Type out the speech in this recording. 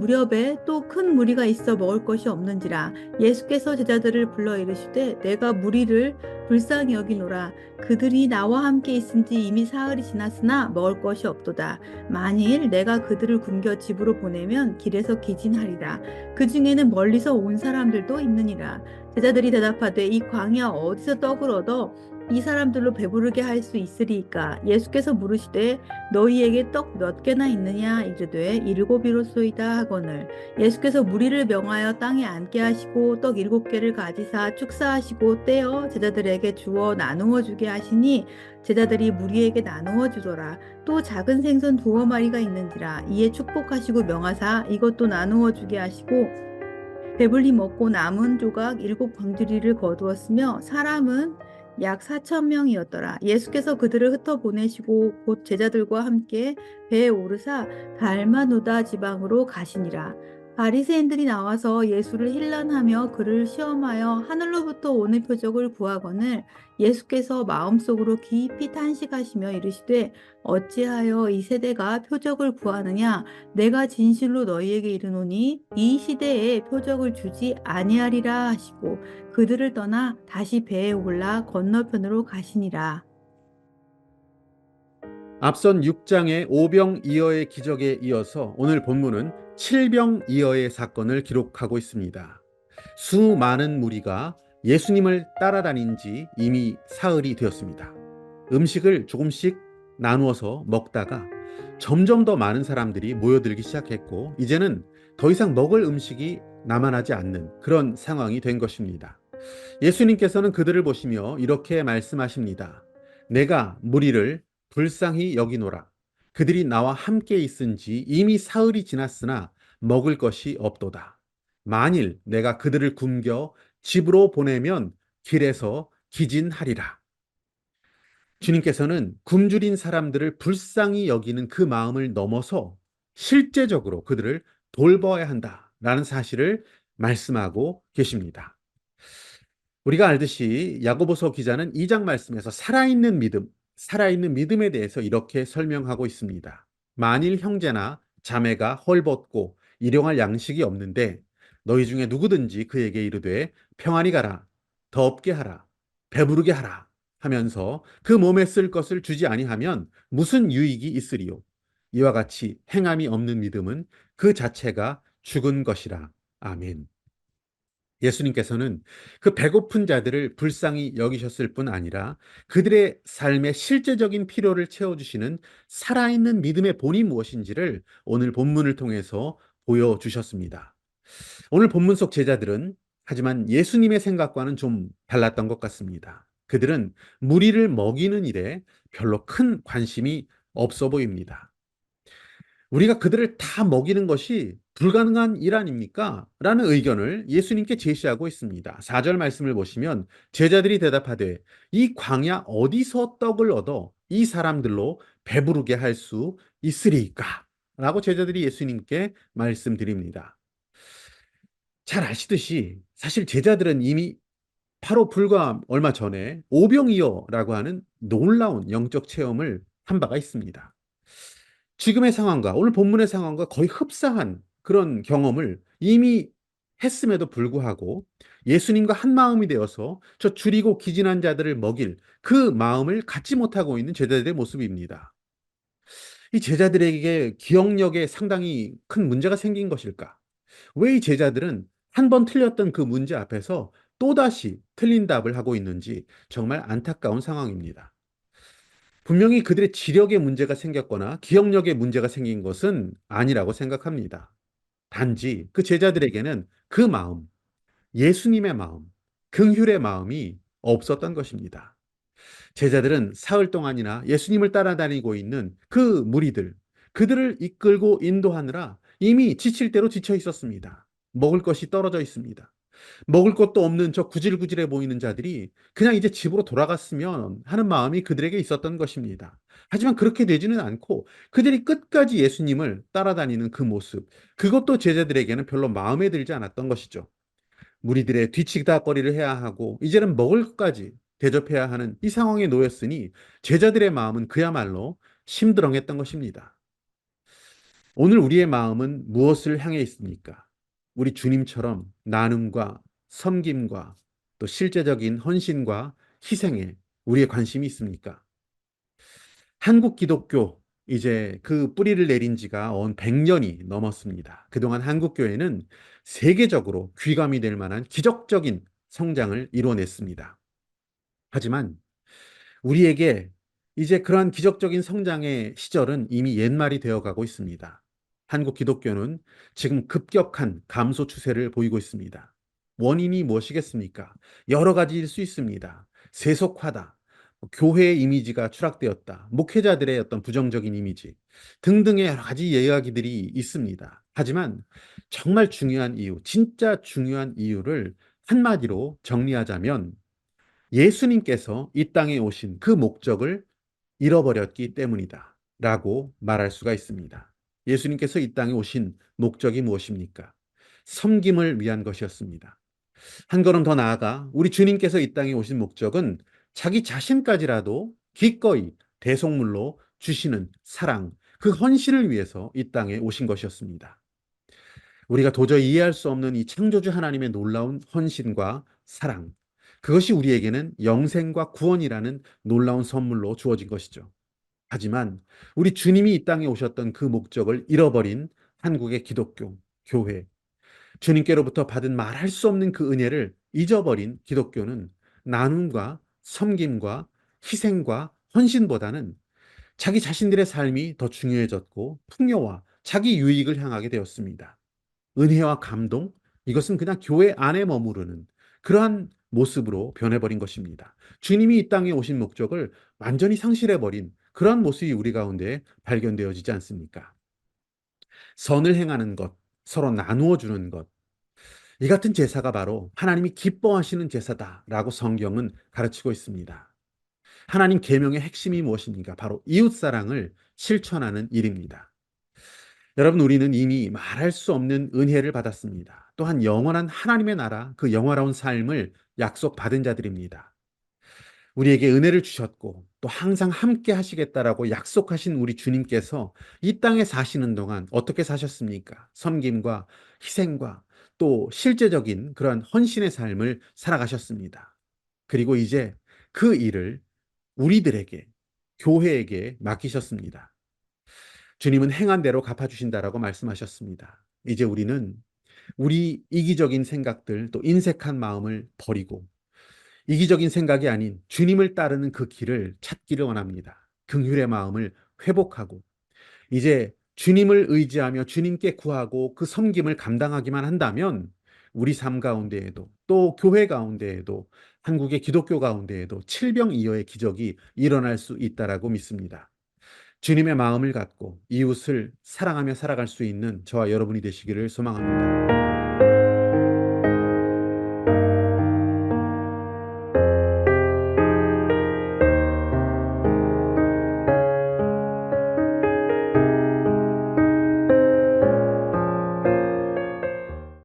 무렵에 또 큰 무리가 있어 먹을 것이 없는지라. 예수께서 제자들을 불러 이르시되 내가 무리를 불쌍히 여기노라. 그들이 나와 함께 있은지 이미 사흘이 지났으나 먹을 것이 없도다. 만일 내가 그들을 굶겨 집으로 보내면 길에서 기진하리라. 그 중에는 멀리서 온 사람들도 있느니라. 제자들이 대답하되 이 광야 어디서 떡을 얻어 이 사람들로 배부르게 할 수 있으리이까. 예수께서 물으시되 너희에게 떡 몇 개나 있느냐 이르되 일곱이로소이다 하거늘. 예수께서 무리를 명하여 땅에 앉게 하시고 떡 7개를 가지사 축사하시고 떼어 제자들에게 주어 나누어 주게 하시니 제자들이 무리에게 나누어 주더라. 또 작은 생선 2마리가 있는지라. 이에 축복하시고 명하사 이것도 나누어 주게 하시고 배불리 먹고 남은 조각 7광주리를 거두었으며 사람은 약 4,000명이었더라. 예수께서 그들을 흩어 보내시고 곧 제자들과 함께 배에 오르사 달마누다 지방으로 가시니라. 바리새인들이 나와서 예수를 힐난하며 그를 시험하여 하늘로부터 오는 표적을 구하거늘 예수께서 마음속으로 깊이 탄식하시며 이르시되 어찌하여 이 세대가 표적을 구하느냐. 내가 진실로 너희에게 이르노니 이 시대에 표적을 주지 아니하리라 하시고 그들을 떠나 다시 배에 올라 건너편으로 가시니라. 앞선 6장의 오병이어의 기적에 이어서 오늘 본문은 칠병이어의 사건을 기록하고 있습니다. 수많은 무리가 예수님을 따라다닌 지 이미 사흘이 되었습니다. 음식을 조금씩 나누어서 먹다가 점점 더 많은 사람들이 모여들기 시작했고 이제는 더 이상 먹을 음식이 남아나지 않는 그런 상황이 된 것입니다. 예수님께서는 그들을 보시며 이렇게 말씀하십니다. 내가 무리를 불쌍히 여기노라. 그들이 나와 함께 있은지 이미 사흘이 지났으나 먹을 것이 없도다. 만일 내가 그들을 굶겨 집으로 보내면 길에서 기진하리라. 주님께서는 굶주린 사람들을 불쌍히 여기는 그 마음을 넘어서 실제적으로 그들을 돌봐야 한다라는 사실을 말씀하고 계십니다. 우리가 알듯이 야고보서 기자는 2장 말씀에서 살아있는 믿음에 대해서 이렇게 설명하고 있습니다. 만일 형제나 자매가 헐벗고 일용할 양식이 없는데 너희 중에 누구든지 그에게 이르되 평안히 가라, 더 없게 하라, 배부르게 하라 하면서 그 몸에 쓸 것을 주지 아니하면 무슨 유익이 있으리요. 이와 같이 행함이 없는 믿음은 그 자체가 죽은 것이라. 아멘. 예수님께서는 그 배고픈 자들을 불쌍히 여기셨을 뿐 아니라 그들의 삶의 실제적인 필요를 채워주시는 살아있는 믿음의 본이 무엇인지를 오늘 본문을 통해서 보여주셨습니다. 오늘 본문 속 제자들은 하지만 예수님의 생각과는 좀 달랐던 것 같습니다. 그들은 무리를 먹이는 일에 별로 큰 관심이 없어 보입니다. 우리가 그들을 다 먹이는 것이 불가능한 일 아닙니까? 라는 의견을 예수님께 제시하고 있습니다. 4절 말씀을 보시면 제자들이 대답하되 이 광야 어디서 떡을 얻어 이 사람들로 배부르게 할 수 있으리까? 라고 제자들이 예수님께 말씀드립니다. 잘 아시듯이 사실 제자들은 이미 바로 불과 얼마 전에 오병이어라고 하는 놀라운 영적 체험을 한 바가 있습니다. 지금의 상황과 오늘 본문의 상황과 거의 흡사한 그런 경험을 이미 했음에도 불구하고 예수님과 한 마음이 되어서 저 줄이고 기진한 자들을 먹일 그 마음을 갖지 못하고 있는 제자들의 모습입니다. 이 제자들에게 기억력에 상당히 큰 문제가 생긴 것일까? 왜 이 제자들은 한 번 틀렸던 그 문제 앞에서 또다시 틀린 답을 하고 있는지 정말 안타까운 상황입니다. 분명히 그들의 지력에 문제가 생겼거나 기억력에 문제가 생긴 것은 아니라고 생각합니다. 단지 그 제자들에게는 그 마음, 예수님의 마음, 긍휼의 마음이 없었던 것입니다. 제자들은 사흘 동안이나 예수님을 따라다니고 있는 그 무리들, 그들을 이끌고 인도하느라 이미 지칠 대로 지쳐 있었습니다. 먹을 것이 떨어져 있습니다. 먹을 것도 없는 저 구질구질해 보이는 자들이 그냥 이제 집으로 돌아갔으면 하는 마음이 그들에게 있었던 것입니다. 하지만 그렇게 되지는 않고 그들이 끝까지 예수님을 따라다니는 그 모습, 그것도 제자들에게는 별로 마음에 들지 않았던 것이죠. 무리들의 뒤치다거리를 해야 하고 이제는 먹을 것까지 대접해야 하는 이 상황에 놓였으니 제자들의 마음은 그야말로 심드렁했던 것입니다. 오늘 우리의 마음은 무엇을 향해 있습니까? 우리 주님처럼 나눔과 섬김과 또 실제적인 헌신과 희생에 우리의 관심이 있습니까? 한국 기독교 이제 그 뿌리를 내린 지가 언 100년이 넘었습니다. 그동안 한국 교회는 세계적으로 귀감이 될 만한 기적적인 성장을 이뤄냈습니다. 하지만 우리에게 이제 그러한 기적적인 성장의 시절은 이미 옛말이 되어가고 있습니다. 한국 기독교는 지금 급격한 감소 추세를 보이고 있습니다. 원인이 무엇이겠습니까? 여러 가지일 수 있습니다. 세속화다, 교회의 이미지가 추락되었다, 목회자들의 어떤 부정적인 이미지 등등의 여러 가지 이야기들이 있습니다. 하지만 정말 중요한 이유, 진짜 중요한 이유를 한마디로 정리하자면 예수님께서 이 땅에 오신 그 목적을 잃어버렸기 때문이다 라고 말할 수가 있습니다. 예수님께서 이 땅에 오신 목적이 무엇입니까? 섬김을 위한 것이었습니다. 한 걸음 더 나아가 우리 주님께서 이 땅에 오신 목적은 자기 자신까지라도 기꺼이 대속물로 주시는 사랑, 그 헌신을 위해서 이 땅에 오신 것이었습니다. 우리가 도저히 이해할 수 없는 이 창조주 하나님의 놀라운 헌신과 사랑, 그것이 우리에게는 영생과 구원이라는 놀라운 선물로 주어진 것이죠. 하지만 우리 주님이 이 땅에 오셨던 그 목적을 잃어버린 한국의 기독교, 교회, 주님께로부터 받은 말할 수 없는 그 은혜를 잊어버린 기독교는 나눔과 섬김과 희생과 헌신보다는 자기 자신들의 삶이 더 중요해졌고 풍요와 자기 유익을 향하게 되었습니다. 은혜와 감동, 이것은 그냥 교회 안에 머무르는 그러한 모습으로 변해버린 것입니다. 주님이 이 땅에 오신 목적을 완전히 상실해버린 그러한 모습이 우리 가운데 발견되어지지 않습니까? 선을 행하는 것, 서로 나누어 주는 것, 이 같은 제사가 바로 하나님이 기뻐하시는 제사다라고 성경은 가르치고 있습니다. 하나님 계명의 핵심이 무엇입니까? 바로 이웃사랑을 실천하는 일입니다. 여러분, 우리는 이미 말할 수 없는 은혜를 받았습니다. 또한 영원한 하나님의 나라, 그 영화로운 삶을 약속받은 자들입니다. 우리에게 은혜를 주셨고 또 항상 함께 하시겠다라고 약속하신 우리 주님께서 이 땅에 사시는 동안 어떻게 사셨습니까? 섬김과 희생과 또 실제적인 그러한 헌신의 삶을 살아가셨습니다. 그리고 이제 그 일을 우리들에게, 교회에게 맡기셨습니다. 주님은 행한 대로 갚아주신다라고 말씀하셨습니다. 이제 우리는 우리 이기적인 생각들 또 인색한 마음을 버리고 이기적인 생각이 아닌 주님을 따르는 그 길을 찾기를 원합니다. 긍휼의 마음을 회복하고 이제 주님을 의지하며 주님께 구하고 그 섬김을 감당하기만 한다면 우리 삶 가운데에도 또 교회 가운데에도 한국의 기독교 가운데에도 칠병이어의 기적이 일어날 수 있다라고 믿습니다. 주님의 마음을 갖고 이웃을 사랑하며 살아갈 수 있는 저와 여러분이 되시기를 소망합니다.